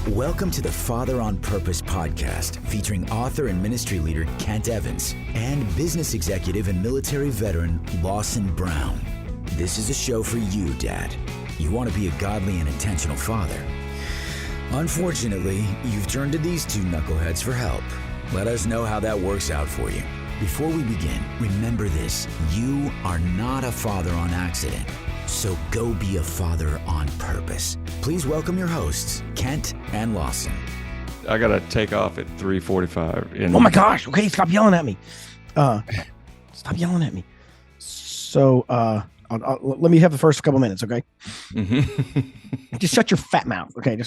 Welcome to the Father on Purpose podcast, featuring author and ministry leader Kent Evans and business executive and military veteran Lawson Brown. This is a show for you, Dad. You want to be a godly and intentional father. Unfortunately, you've turned to these two knuckleheads for help. Let us know how that works out for you. Before we begin, remember this: you are not a father on accident. So go be a father on purpose. Please welcome your hosts, Kent and Lawson. I got to take off at 3:45. Oh my gosh. Okay, stop yelling at me. Stop yelling at me. So let me have the first couple minutes, okay? Mm-hmm. Just shut your fat mouth, okay?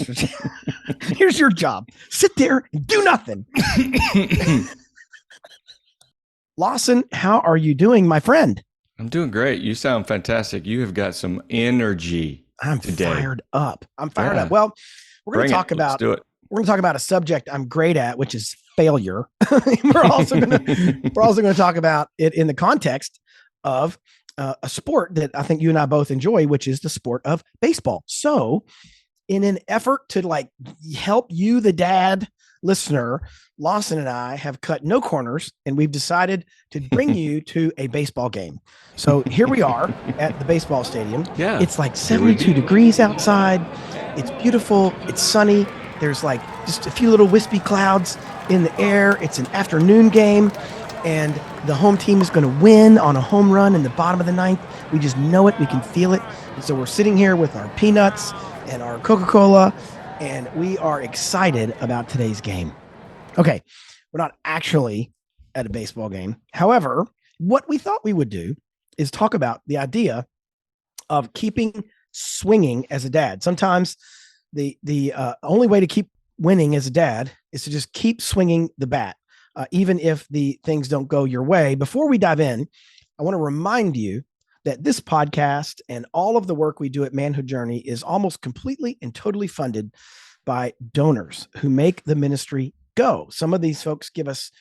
Here's your job. Sit there and do nothing. Lawson, how are you doing, my friend? I'm doing great. You sound fantastic. You have got some energy. I'm today. fired up. Well, we're going to talk about a subject I'm great at, which is failure. We're also going to talk about it in the context of a sport that I think you and I both enjoy, which is the sport of baseball. So, in an effort to help you, the dad listener, Lawson and I have cut no corners, and we've decided to bring you to a baseball game. So here we are at the baseball stadium. Yeah, it's like 72 degrees outside. It's beautiful. It's sunny. There's just a few little wispy clouds in the air. It's an afternoon game, and the home team is going to win on a home run in the bottom of the ninth. We just know it. We can feel it. And so we're sitting here with our peanuts and our Coca-Cola, and we are excited about today's game. Okay, we're not actually at a baseball game. However, what we thought we would do is talk about the idea of keeping swinging as a dad. Sometimes the only way to keep winning as a dad is to just keep swinging the bat, even if the things don't go your way. Before we dive in, I want to remind you that this podcast and all of the work we do at Manhood Journey is almost completely and totally funded by donors who make the ministry go. Some of these folks give us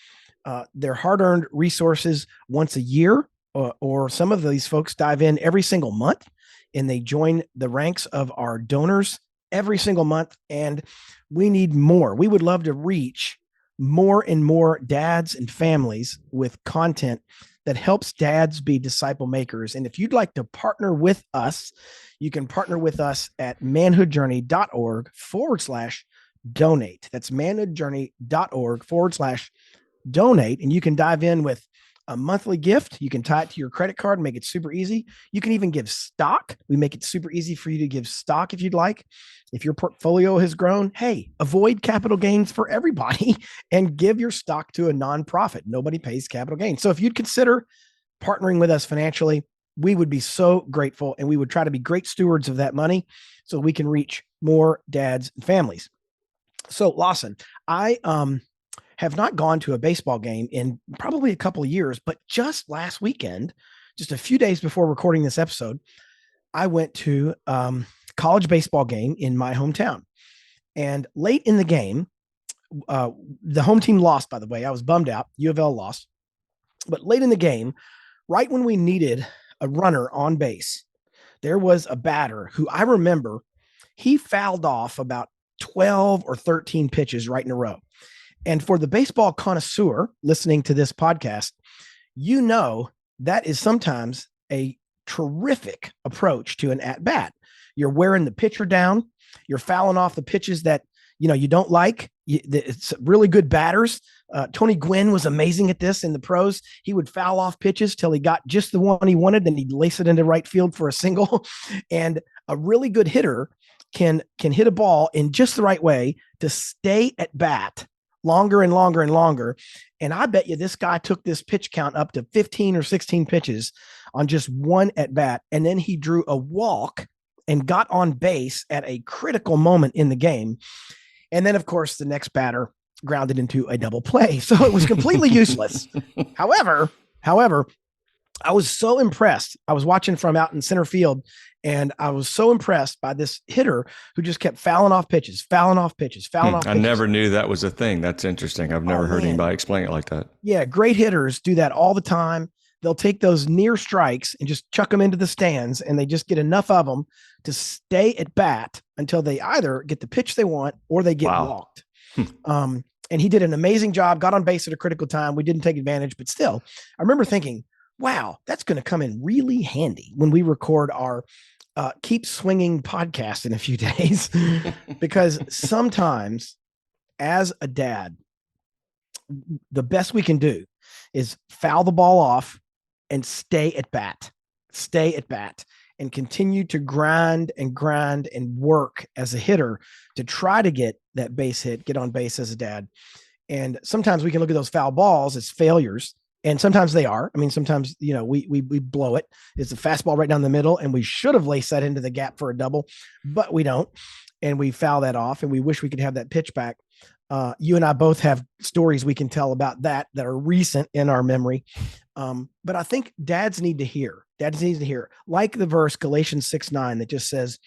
their hard-earned resources once a year, or some of these folks dive in every single month, and they join the ranks of our donors every single month. And we need more. We would love to reach more and more dads and families with content that helps dads be disciple makers. And if you'd like to partner with us, you can partner with us at manhoodjourney.org/donate. That's manhoodjourney.org/donate. And you can dive in with a monthly gift. You can tie it to your credit card and make it super easy. You can even give stock. We make it super easy for you to give stock if you'd like. If your portfolio has grown, hey, avoid capital gains for everybody and give your stock to a nonprofit. Nobody pays capital gains. So if you'd consider partnering with us financially, we would be so grateful, and we would try to be great stewards of that money so we can reach more dads and families. So Lawson, I have not gone to a baseball game in probably a couple of years, but just last weekend, just a few days before recording this episode, I went to college baseball game in my hometown. And late in the game, the home team lost, by the way. I was bummed out. U of L lost. But late in the game, right when we needed a runner on base, there was a batter who I remember, he fouled off about 12 or 13 pitches right in a row. And for the baseball connoisseur listening to this podcast, you know that is sometimes a terrific approach to an at-bat. You're wearing the pitcher down. You're fouling off the pitches that you don't like. It's really good batters. Tony Gwynn was amazing at this in the pros. He would foul off pitches till he got just the one he wanted, then he'd lace it into right field for a single. And a really good hitter can hit a ball in just the right way to stay at bat longer and longer and longer. And I bet you this guy took this pitch count up to 15 or 16 pitches on just one at bat. And then he drew a walk and got on base at a critical moment in the game. And then, of course, the next batter grounded into a double play. So it was completely useless. However, I was so impressed. I was watching from out in center field, and I was so impressed by this hitter who just kept fouling off pitches. I never knew that was a thing. That's interesting. I've never heard anybody explain it like that. Yeah, great hitters do that all the time. they'll take those near strikes and just chuck them into the stands, and they just get enough of them to stay at bat until they either get the pitch they want or they get walked. And he did an amazing job, got on base at a critical time. We didn't take advantage, but still, I remember thinking, wow, that's going to come in really handy when we record our Keep Swinging podcast in a few days. Because sometimes as a dad, the best we can do is foul the ball off and stay at bat and continue to grind and work as a hitter to try to get that base hit, get on base as a dad. And sometimes we can look at those foul balls as failures. And sometimes they are. I mean, sometimes, we blow it. It's a fastball right down the middle, and we should have laced that into the gap for a double, but we don't. And we foul that off, and we wish we could have that pitch back. You and I both have stories we can tell about that are recent in our memory. But I think dads need to hear, like the verse Galatians 6:9 that just says,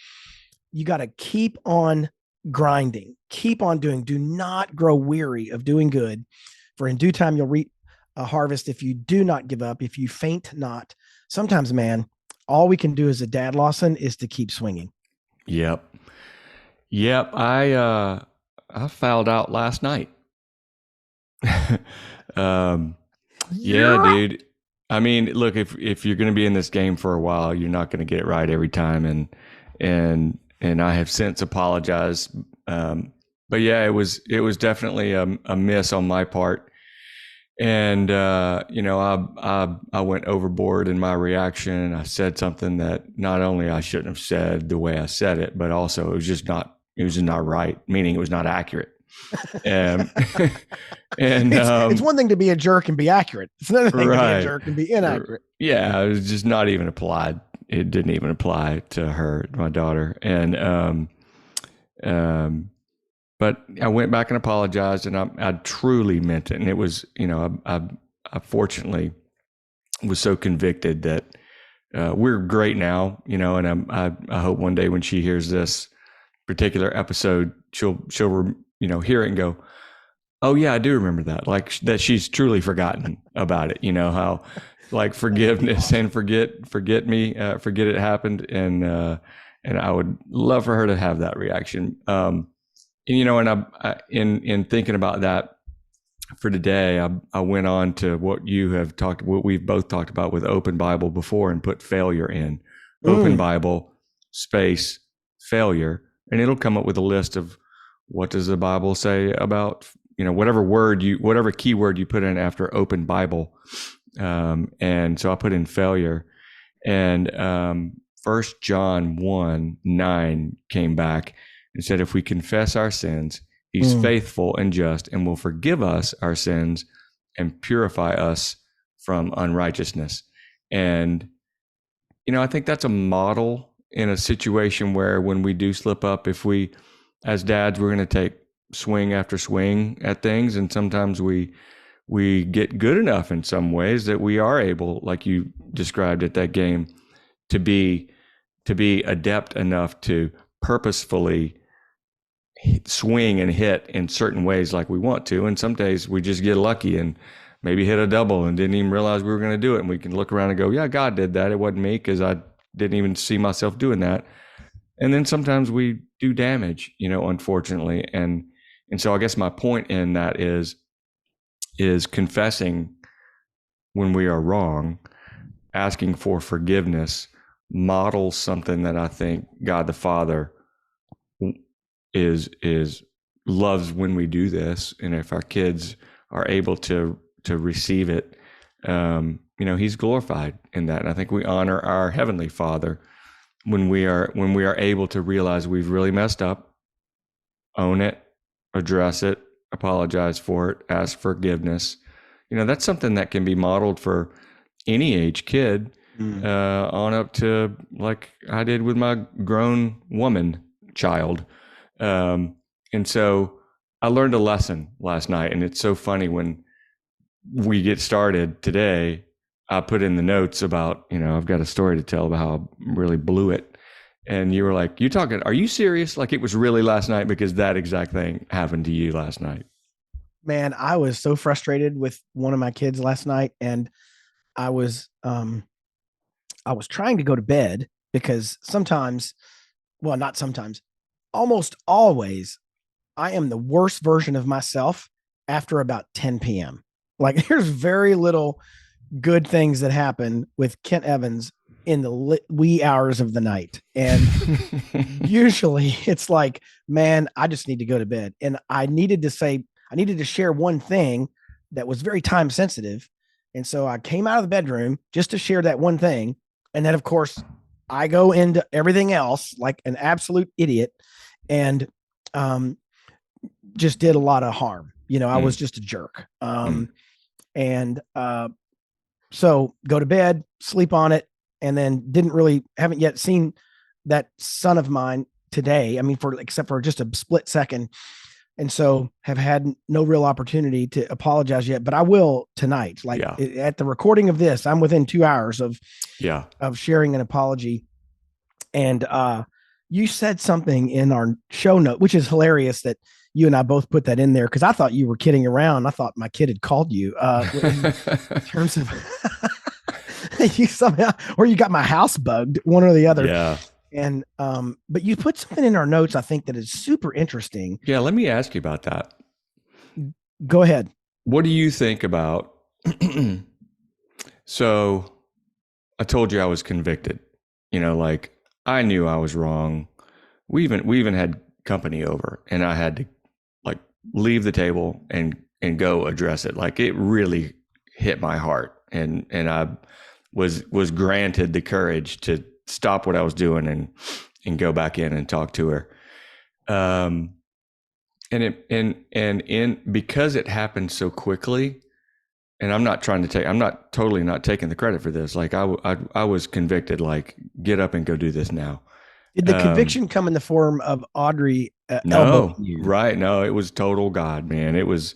you got to keep on grinding, keep on doing, do not grow weary of doing good, for in due time you'll reap a harvest if you do not give up, if you faint not. Sometimes, man, all we can do as a dad, Lawson, is to keep swinging. Yep. I fouled out last night. Yeah, dude. I mean, look, if you're going to be in this game for a while, you're not going to get it right every time. And I have since apologized. But yeah, it was definitely a miss on my part. And, I went overboard in my reaction. I said something that not only I shouldn't have said the way I said it, but also it was just not right, meaning it was not accurate. And it's one thing to be a jerk and be accurate. It's another thing to be a jerk and be inaccurate. Yeah, it was just not even applied. It didn't even apply to her, my daughter. And but I went back and apologized, and I truly meant it. And it was, I fortunately was so convicted that we're great now, and I hope one day when she hears this particular episode, she'll hear it and go, oh yeah, I do remember that. Like that she's truly forgotten about it. How like forgiveness and forget it happened. And I would love for her to have that reaction. And in thinking about that for today, I went on to what we've both talked about with Open Bible before, and put failure in. Open Bible space failure, and it'll come up with a list of what does the Bible say about, whatever keyword you put in after Open Bible. And so I put in failure, and 1 John 1:9 came back and said, if we confess our sins, he's faithful and just and will forgive us our sins and purify us from unrighteousness. And, I think that's a model in a situation where when we do slip up, if we, as dads, we're going to take swing after swing at things. And sometimes we get good enough in some ways that we are able, like you described at that game, to be adept enough to purposefully swing and hit in certain ways like we want to. And some days we just get lucky and maybe hit a double and didn't even realize we were going to do it. And we can look around and go, yeah, God did that. It wasn't me, because I didn't even see myself doing that. And then sometimes we do damage, unfortunately. And so I guess my point in that is confessing when we are wrong, asking for forgiveness, models something that I think God the Father is loves when we do this. And if our kids are able to receive it, he's glorified in that. And I think we honor our Heavenly Father when we are able to realize we've really messed up, own it, address it, apologize for it, ask forgiveness. That's something that can be modeled for any age kid, on up to like I did with my grown woman child. And so I learned a lesson last night, and it's so funny when we get started today, I put in the notes about, I've got a story to tell about how I really blew it. And you were like, are you serious? Like it was really last night, because that exact thing happened to you last night. Man, I was so frustrated with one of my kids last night, and I was trying to go to bed because sometimes, well, not sometimes, almost always, I am the worst version of myself after about 10 p.m. Like there's very little good things that happen with Kent Evans in the wee hours of the night. And usually it's like, man, I just need to go to bed. And I needed to share one thing that was very time sensitive. And so I came out of the bedroom just to share that one thing. And then, of course, I go into everything else like an absolute idiot and just did a lot of harm. I was just a jerk. And so go to bed, sleep on it, and then haven't yet seen that son of mine today. I mean, except for just a split second. And so have had no real opportunity to apologize yet, but I will tonight. Like at the recording of this, I'm within 2 hours of sharing an apology. And you said something in our show note, which is hilarious that you and I both put that in there because I thought you were kidding around. I thought my kid had called you in terms of you somehow, or you got my house bugged, one or the other. Yeah. And but you put something in our notes, I think, that is super interesting. Yeah, let me ask you about that. Go ahead. What do you think about? So, I told you I was convicted. Like I knew I was wrong. We even had company over, and I had to like leave the table and go address it. Like it really hit my heart, and I was granted the courage to stop what I was doing and go back in and talk to her. And because it happened so quickly, and I'm not totally not taking the credit for this. Like I was convicted, like get up and go do this now. Did the conviction come in the form of Audrey no, right. No, it was total God, man. It was,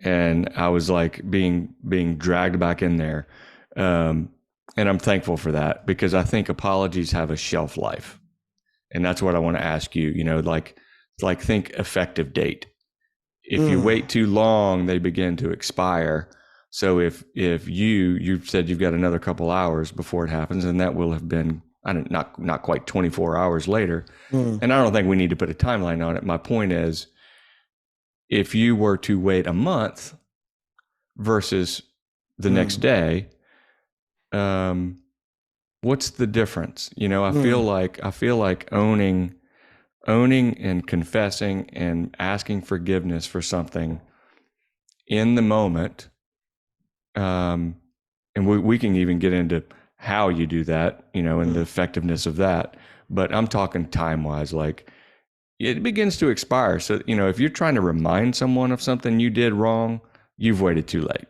and I was like being dragged back in there. And I'm thankful for that because I think apologies have a shelf life. And that's what I want to ask you, like think effective date. If you wait too long, they begin to expire. So if you said you've got another couple hours before it happens, and that will have been, not quite 24 hours later. And I don't think we need to put a timeline on it. My point is, if you were to wait a month versus the next day, what's the difference? I feel like owning and confessing and asking forgiveness for something in the moment. And we can even get into how you do that, and the effectiveness of that. But I'm talking time-wise, like it begins to expire. So, if you're trying to remind someone of something you did wrong, you've waited too late.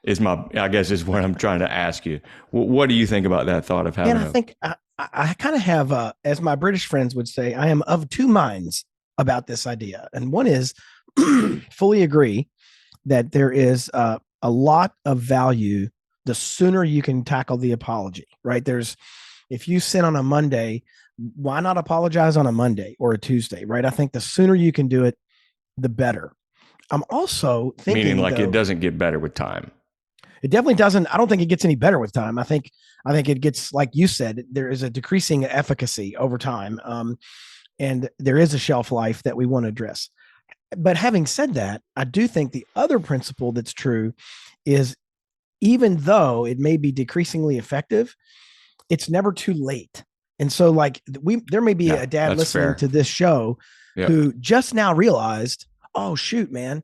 is what I'm trying to ask you. What do you think about that thought of having? And I think I kind of have, as my British friends would say, I am of two minds about this idea. And one is fully agree that there is a lot of value the sooner you can tackle the apology, right? If you sin on a Monday, why not apologize on a Monday or a Tuesday, right? I think the sooner you can do it, the better. I'm also thinking, meaning like it doesn't get better with time. It definitely doesn't. I don't think it gets any better with time. I think it gets, like you said, there is a decreasing efficacy over time. And there is a shelf life that we want to address. But having said that, I do think the other principle that's true is even though it may be decreasingly effective, it's never too late. And so like there may be a dad listening to this show who just now realized, oh shoot, man,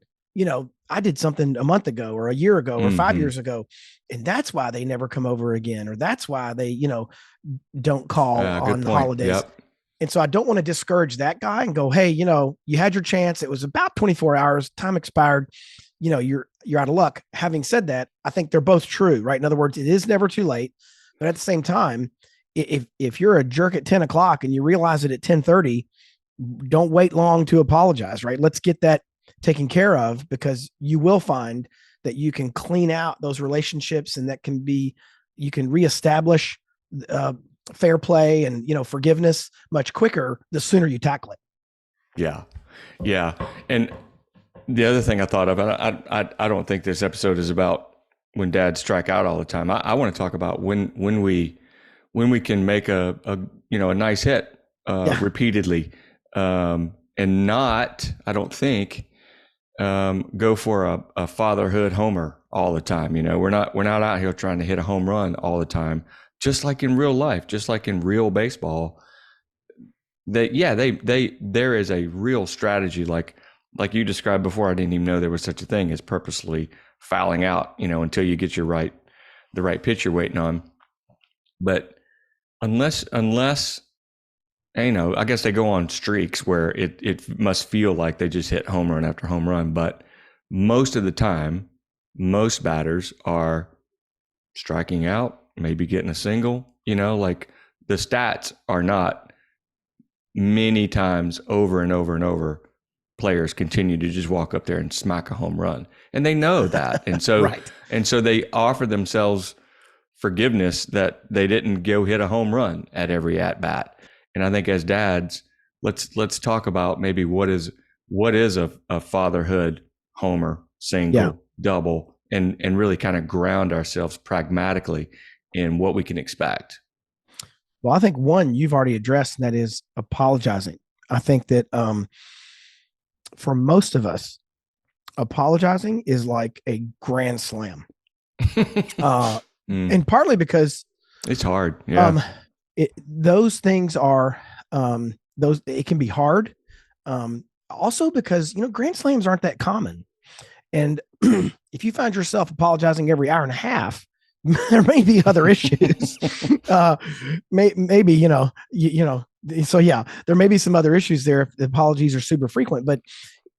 I did something a month ago or a year ago or 5 years ago. And that's why they never come over again. Or that's why they, don't call on holidays. Yep. And so I don't want to discourage that guy and go, hey, you had your chance. It was about 24 hours, time expired. You're out of luck. Having said that, I think they're both true, right? In other words, it is never too late. But at the same time, if you're a jerk at 10 o'clock and you realize it at 10:30, don't wait long to apologize, right? Let's get that taken care of, because you will find that you can clean out those relationships, and you can reestablish fair play and forgiveness much quicker the sooner you tackle it. Yeah. And the other thing I thought of, I don't think this episode is about when dads strike out all the time. I want to talk about when we can make a nice hit repeatedly, and not, I don't think, go for a fatherhood homer all the time. We're not out here trying to hit a home run all the time. Just like in real life, just like in real baseball, there is a real strategy, like you described before. I didn't even know there was such a thing as purposely fouling out, until you get the right pitch you're waiting on. But unless I guess they go on streaks where it must feel like they just hit home run after home run. But most of the time, most batters are striking out, maybe getting a single. Like the stats are not many times over and over and over. Players continue to just walk up there and smack a home run, and they know that, and so Right. and so they offer themselves forgiveness that they didn't go hit a home run at every at bat. And I think as dads, let's talk about maybe what is a fatherhood homer, single, double, and really kind of ground ourselves pragmatically in what we can expect. Well, I think one you've already addressed, and that is apologizing. I think that for most of us, apologizing is like a grand slam. And partly because it's hard. Yeah. Those things are it can be hard. Also because, grand slams aren't that common. And if you find yourself apologizing every hour and a half, there may be other issues. Maybe, so yeah, there may be some other issues there if the apologies are super frequent, but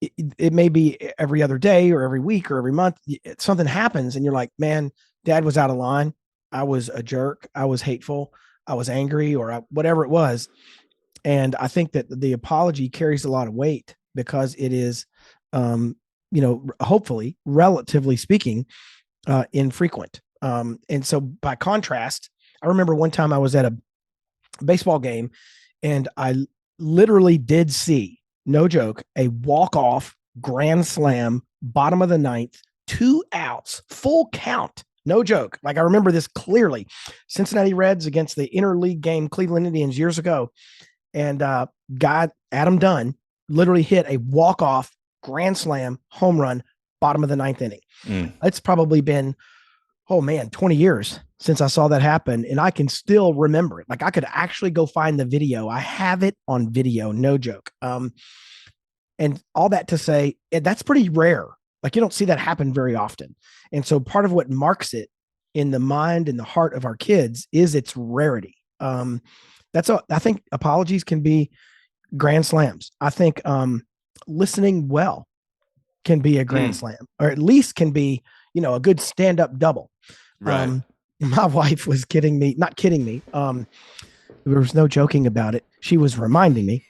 it may be every other day or every week or every month. Something happens and you're like, man, dad was out of line. I was a jerk. I was hateful. I was angry, or whatever it was. And I think that the apology carries a lot of weight because it is, hopefully, relatively speaking, infrequent. And so by contrast, I remember one time I was at a baseball game and I literally did see, no joke, a walk-off grand slam, bottom of the ninth, 2 outs, full count. No joke. Like I remember this clearly. Cincinnati Reds against the interleague game, Cleveland Indians years ago. And Adam Dunn literally hit a walk-off grand slam home run, bottom of the ninth inning. It's probably been, 20 years since I saw that happen. And I can still remember it. Like I could actually go find the video. I have it on video. No joke. And all that to say, that's pretty rare. Like you don't see that happen very often. And so part of what marks it in the mind and the heart of our kids is its rarity. I think apologies can be grand slams. I think listening well can be a grand slam, or at least can be, a good stand-up double. Right. My wife was not kidding me. There was no joking about it. She was reminding me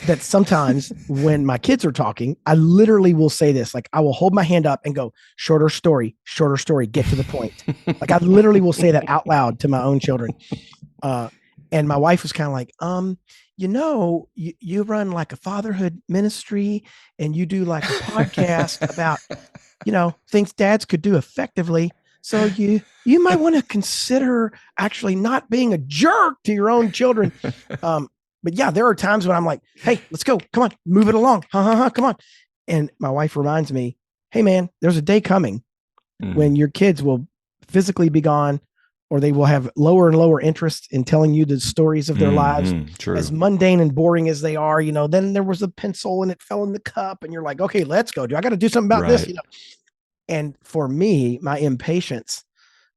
that sometimes when my kids are talking, I literally will say this, like I will hold my hand up and go, shorter story, get to the point. Like I literally will say that out loud to my own children. And my wife was kind of like, you run like a fatherhood ministry and you do like a podcast about, things dads could do effectively. So you might want to consider actually not being a jerk to your own children. But yeah, there are times when I'm like, hey, let's go. Come on, move it along. Come on. And my wife reminds me, hey man, there's a day coming when your kids will physically be gone, or they will have lower and lower interest in telling you the stories of their lives. True. As mundane and boring as they are, then there was a pencil and it fell in the cup and you're like, okay, let's go. I got to do something about this, And for me, my impatience,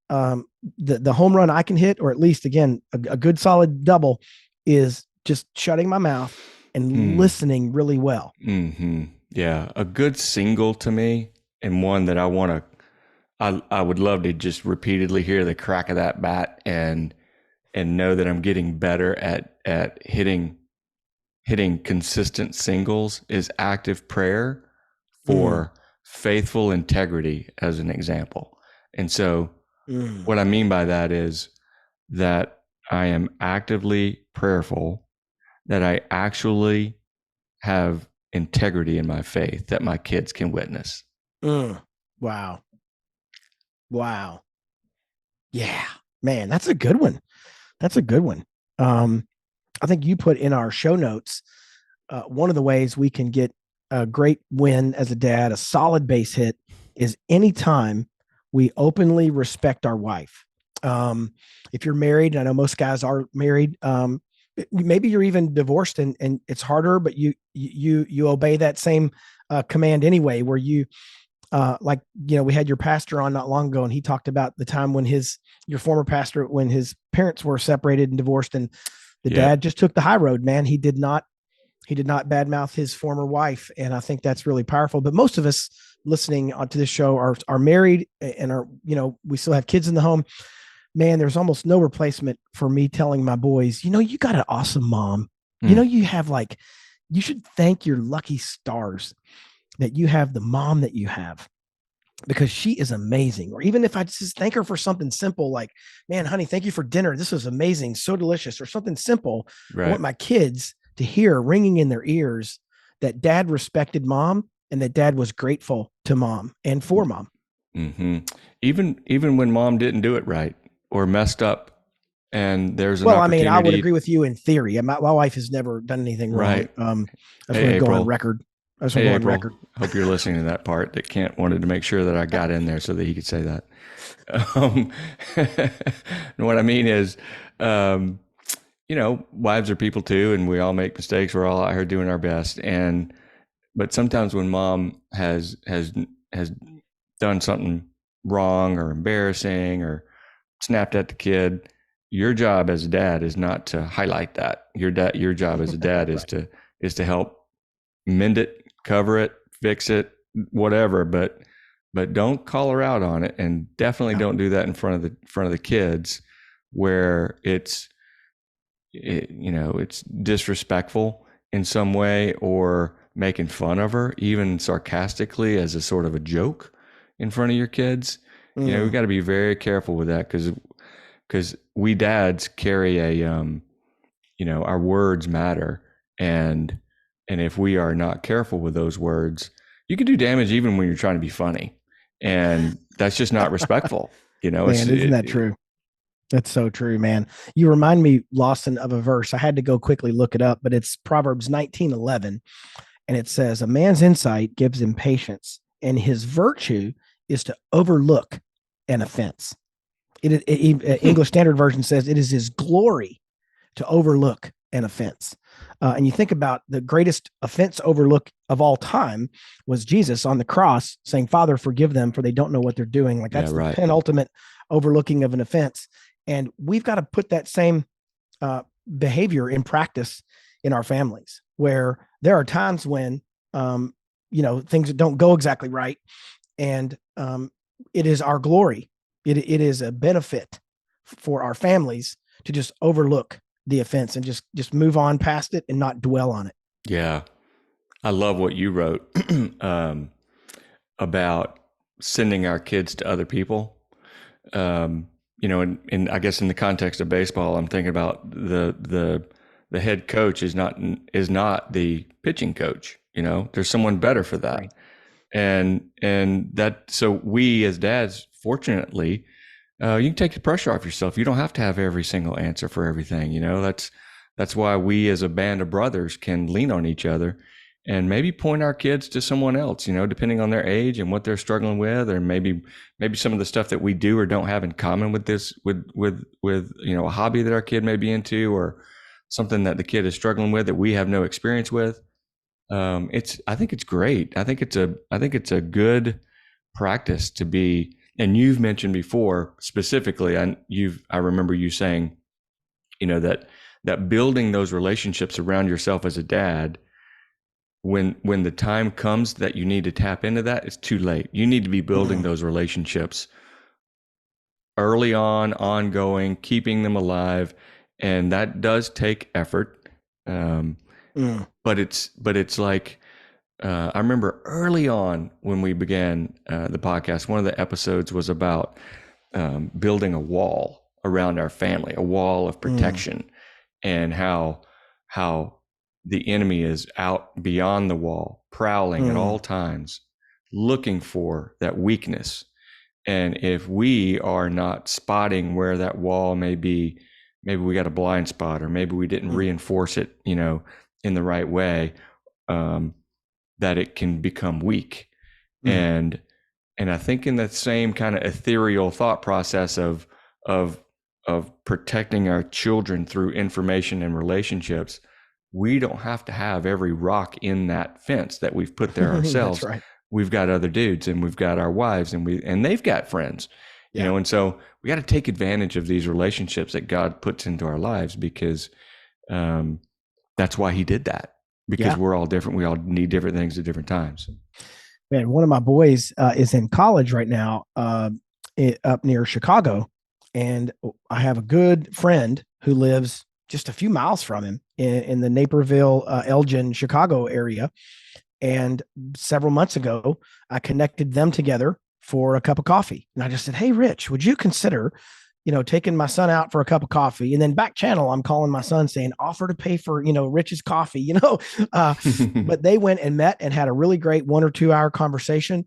the home run I can hit, or at least again, a good solid double, is just shutting my mouth and listening really well. Mm-hmm. Yeah. A good single to me, and one that I would love to just repeatedly hear the crack of that bat and know that I'm getting better at hitting consistent singles, is active prayer for faithful integrity, as an example. And so what I mean by that is that I am actively prayerful that I actually have integrity in my faith that my kids can witness. Wow. Wow. Yeah, man, that's a good one. That's a good one. I think you put in our show notes one of the ways we can get a great win as a dad, a solid base hit, is anytime we openly respect our wife. If you're married, and I know most guys are married, maybe you're even divorced and it's harder, but you obey that same command anyway, where you like, we had your pastor on not long ago, and he talked about the time when your former pastor, when his parents were separated and divorced, and the dad just took the high road, man. He did not badmouth his former wife. And I think that's really powerful. But most of us listening to this show are married and are, we still have kids in the home. Man, there's almost no replacement for me telling my boys, you got an awesome mom. You have you should thank your lucky stars that you have the mom that you have, because she is amazing. Or even if I just thank her for something simple, like, man, honey, thank you for dinner. This was amazing. So delicious. Or something simple. Right. I want my kids to hear ringing in their ears that dad respected mom and that dad was grateful to mom and for mom. Mm-hmm. Even when mom didn't do it right or messed up, and there's an opportunity. I would agree with you in theory. My wife has never done anything wrong. Right. I just want to go on record. Hey, April, hope you're listening to that part. That Kent wanted to make sure that I got in there so that he could say that. What I mean is, wives are people too, and we all make mistakes. We're all out here doing our best, but sometimes when mom has done something wrong or embarrassing or snapped at the kid, your job as a dad is not to highlight that. Your job as a dad right. is to help mend it, cover it, fix it, whatever. But don't call her out on it, and definitely don't do that in front of the kids, where it's disrespectful in some way, or making fun of her, even sarcastically, as a sort of a joke in front of your kids. We got to be very careful with that, because we dads carry our words matter, and if we are not careful with those words, you can do damage even when you're trying to be funny, and that's just not respectful. Man, isn't that true? That's so true, man. You remind me, Lawson, of a verse. I had to go quickly look it up, but it's Proverbs 19:11, and it says, "A man's insight gives him patience, and his virtue is to overlook an offense." English Standard Version says it is his glory to overlook an offense. And you think about the greatest offense overlook of all time was Jesus on the cross saying, "Father, forgive them, for they don't know what they're doing." Like, that's the penultimate overlooking of an offense. And we've got to put that same behavior in practice in our families, where there are times when, things don't go exactly right. And it is our glory. It is a benefit for our families to just overlook the offense and just move on past it and not dwell on it. Yeah. I love what you wrote about sending our kids to other people. And I guess in the context of baseball, I'm thinking about the head coach is not the pitching coach. There's someone better for that. Right. And that, so we as dads, fortunately, you can take the pressure off yourself. You don't have to have every single answer for everything. That's why we as a band of brothers can lean on each other and maybe point our kids to someone else, depending on their age and what they're struggling with, or maybe some of the stuff that we do or don't have in common with a hobby that our kid may be into, or something that the kid is struggling with that we have no experience with. I think it's great. I think it's a good practice to be. And you've mentioned before specifically, I remember you saying, that building those relationships around yourself as a dad, when the time comes that you need to tap into that, it's too late. You need to be building those relationships early on, ongoing, keeping them alive, and that does take effort. But it's like, I remember early on when we began the podcast, one of the episodes was about building a wall around our family, a wall of protection, and how the enemy is out beyond the wall, prowling at all times, looking for that weakness. And if we are not spotting where that wall may be, maybe we got a blind spot, or maybe we didn't reinforce it, in the right way, that it can become weak. And I think in that same kind of ethereal thought process of protecting our children through information and relationships, we don't have to have every rock in that fence that we've put there ourselves. That's right. We've got other dudes, and we've got our wives, and they've got friends, and so we got to take advantage of these relationships that God puts into our lives, because that's why he did that, because we're all different. We all need different things at different times. Man, one of my boys is in college right now up near Chicago. And I have a good friend who lives just a few miles from him in the Naperville, Elgin, Chicago area. And several months ago, I connected them together for a cup of coffee. And I just said, hey, Rich, would you consider, taking my son out for a cup of coffee? And then back channel, I'm calling my son saying, offer to pay for, Rich's coffee, but they went and met and had a really great 1 or 2 hour conversation.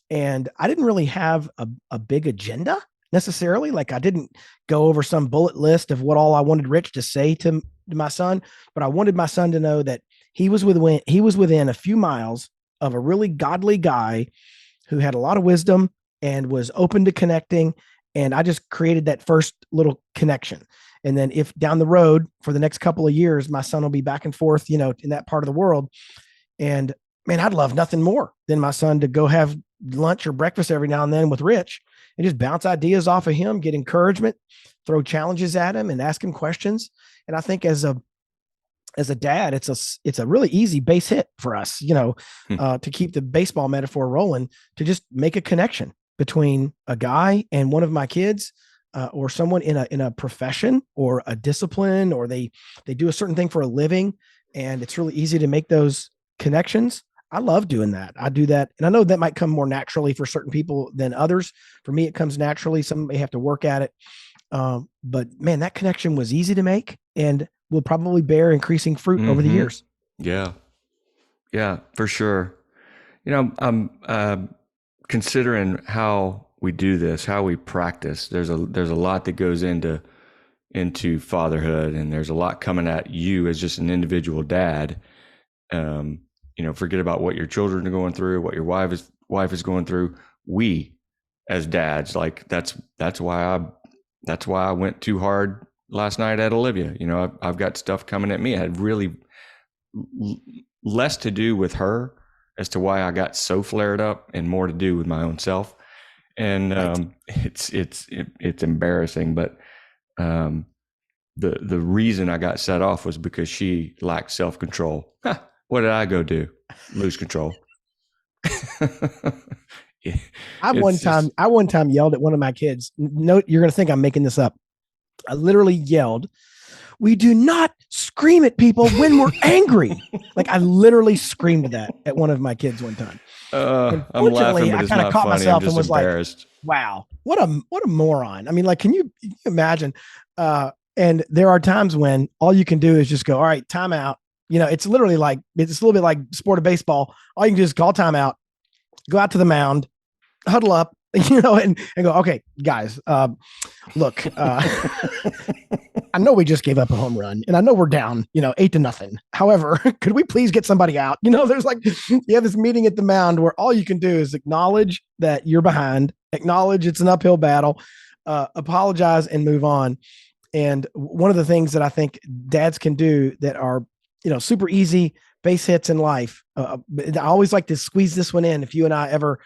And I didn't really have a big agenda necessarily. Like, I didn't go over some bullet list of what all I wanted Rich to say to my son, but I wanted my son to know that he was within a few miles of a really godly guy who had a lot of wisdom and was open to connecting. And I just created that first little connection. And then if down the road for the next couple of years, my son will be back and forth, in that part of the world. And man, I'd love nothing more than my son to go have lunch or breakfast every now and then with Rich and just bounce ideas off of him, get encouragement, throw challenges at him, and ask him questions. And I think as a dad, it's a really easy base hit for us, to keep the baseball metaphor rolling, to just make a connection between a guy and one of my kids, or someone in a profession or a discipline, or they do a certain thing for a living. And it's really easy to make those connections. I love doing that. I do that. And I know that might come more naturally for certain people than others. For me, it comes naturally. Some may have to work at it. But man, that connection was easy to make and will probably bear increasing fruit over the years. Yeah. Yeah, for sure. I'm considering how we do this, how we practice. There's a lot that goes into fatherhood, and there's a lot coming at you as just an individual dad. Forget about what your children are going through, what your wife is going through. We as dads, like that's why I went too hard last night at Olivia. I've got stuff coming at me. I had really less to do with her as to why I got so flared up, and more to do with my own self. And it's embarrassing, but the reason I got set off was because she lacked self-control. What did I go do? Lose control. I one time yelled at one of my kids. No, you're going to think I'm making this up. I literally yelled, "We do not scream at people when we're angry." Like, I literally screamed that at one of my kids one time. I'm laughing, but it's not funny. I'm just embarrassed. Like, wow, what a moron. I mean, like, can you imagine? And there are times when all you can do is just go, all right, timeout. It's literally like, it's a little bit like sport of baseball. All you can do is call timeout, go out to the mound, huddle up, and go, okay, guys, look, I know we just gave up a home run, and I know we're down, 8-0. However, could we please get somebody out? There's like, you have this meeting at the mound where all you can do is acknowledge that you're behind, acknowledge it's an uphill battle, apologize, and move on. And one of the things that I think dads can do that are, super easy base hits in life. I always like to squeeze this one in if you and I ever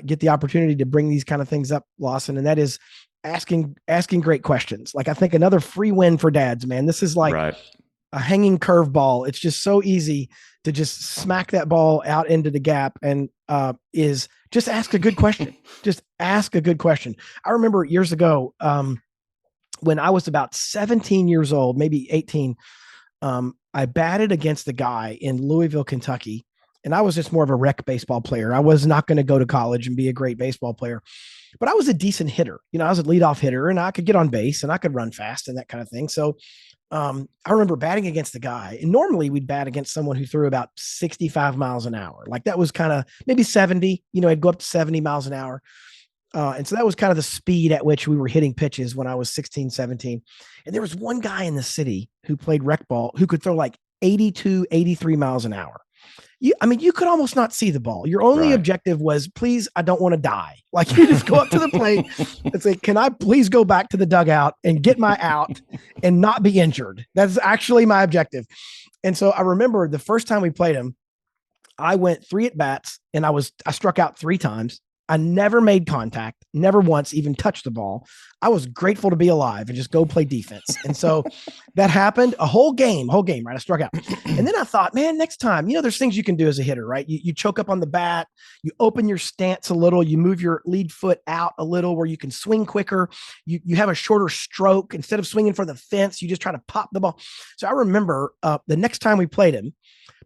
get the opportunity to bring these kind of things up, Lawson, and that is asking great questions. Like, I think another free win for dads, man. This is like a hanging curveball. It's just so easy to just smack that ball out into the gap, and is just ask a good question. Just ask a good question. I remember years ago, when I was about 17 years old, maybe 18, I batted against a guy in Louisville, Kentucky, and I was just more of a rec baseball player. I was not going to go to college and be a great baseball player, but I was a decent hitter. I was a leadoff hitter, and I could get on base, and I could run fast and that kind of thing. So I remember batting against the guy, and normally we'd bat against someone who threw about 65 miles an hour. Like that was kind of maybe 70, I'd go up to 70 miles an hour. And so that was kind of the speed at which we were hitting pitches when I was 16, 17. And there was one guy in the city who played rec ball who could throw like 82, 83 miles an hour. You could almost not see the ball. Your only objective was, please, I don't want to die. Like you just go up to the plate and say, can I please go back to the dugout and get my out and not be injured? That's actually my objective. And so I remember the first time we played him, I went 3 at bats and I struck out 3 times. I never made contact, never once even touched the ball. I was grateful to be alive and just go play defense. And so that happened a whole game, right? I struck out. And then I thought, man, next time, there's things you can do as a hitter, right? You choke up on the bat, you open your stance a little, you move your lead foot out a little where you can swing quicker. You have a shorter stroke. Instead of swinging for the fence, you just try to pop the ball. So I remember the next time we played him,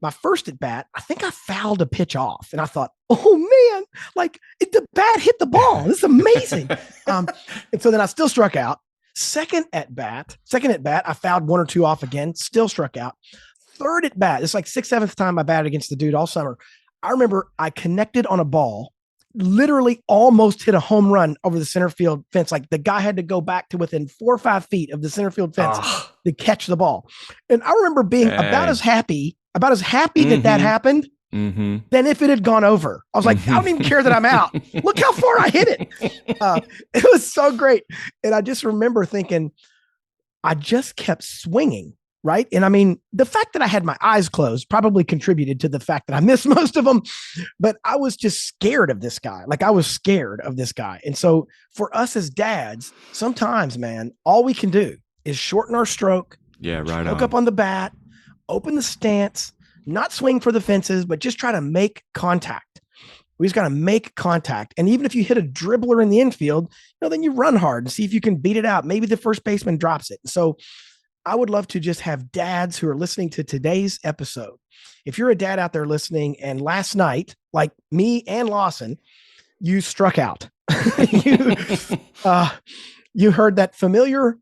my first at bat, I think I fouled a pitch off, and I thought, "Oh man, like the bat hit the ball. This is amazing." And so then I still struck out. Second at bat, I fouled 1 or 2 off again, still struck out. Third at bat, it's like 6th, 7th time I batted against the dude all summer. I remember I connected on a ball, literally almost hit a home run over the center field fence. Like the guy had to go back to within 4 or 5 feet of the center field fence to catch the ball. And I remember being about as happy that happened than if it had gone over. I was like, I don't even care that I'm out. Look how far I hit it. It was so great. And I just remember thinking, I just kept swinging. Right. And I mean, the fact that I had my eyes closed probably contributed to the fact that I missed most of them, but I was just scared of this guy. Like I was scared of this guy. And so for us as dads, sometimes, man, all we can do is shorten our stroke. Yeah. Right. Hook up on the bat, open the stance, not swing for the fences, but just try to make contact. We just got to make contact. And even if you hit a dribbler in the infield, then you run hard and see if you can beat it out. Maybe the first baseman drops it. So I would love to just have dads who are listening to today's episode. If you're a dad out there listening and last night, like me and Lawson, you struck out, you heard that familiar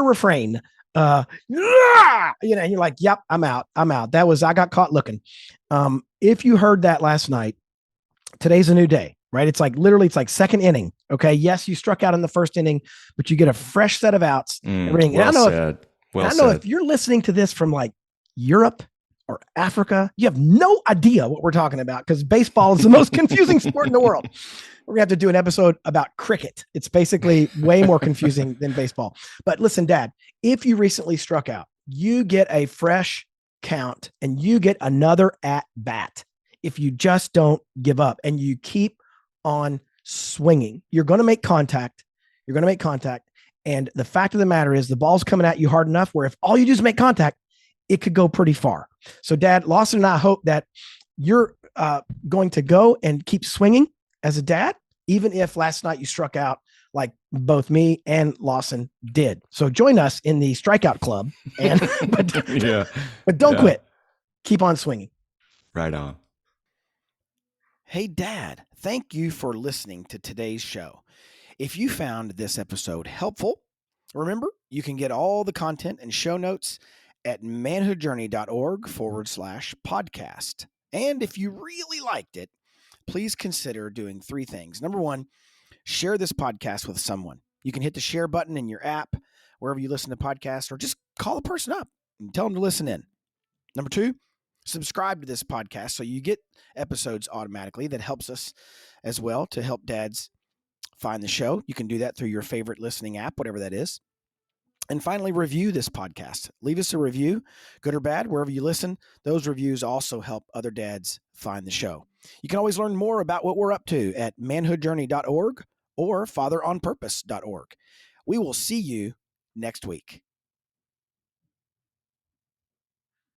refrain, you're like, yep, I'm out. I got caught looking. If you heard that last night, today's a new day, right? It's like second inning. Okay. Yes, you struck out in the first inning, but you get a fresh set of outs. Everything. I know if you're listening to this from like Europe or Africa, you have no idea what we're talking about because baseball is the most confusing sport in the world. We're gonna have to do an episode about cricket. It's basically way more confusing than baseball. But listen, Dad, if you recently struck out, you get a fresh count and you get another at bat. If you just don't give up and you keep on swinging, you're going to make contact. And the fact of the matter is the ball's coming at you hard enough where if all you do is make contact, it could go pretty far. So Dad, Lawson and I hope that you're going to go and keep swinging as a dad, even if last night you struck out like both me and Lawson did. So join us in the strikeout club but don't quit. Keep on swinging. Right on. Hey, Dad, thank you for listening to today's show. If you found this episode helpful, remember, you can get all the content and show notes at manhoodjourney.org/podcast. And if you really liked it, please consider doing 3 things. Number 1, share this podcast with someone. You can hit the share button in your app, wherever you listen to podcasts, or just call a person up and tell them to listen in. Number 2, subscribe to this podcast so you get episodes automatically. That helps us as well to help dads find the show. You can do that through your favorite listening app, whatever that is. And finally, review this podcast. Leave us a review, good or bad, wherever you listen. Those reviews also help other dads find the show. You can always learn more about what we're up to at manhoodjourney.org or fatheronpurpose.org. We will see you next week.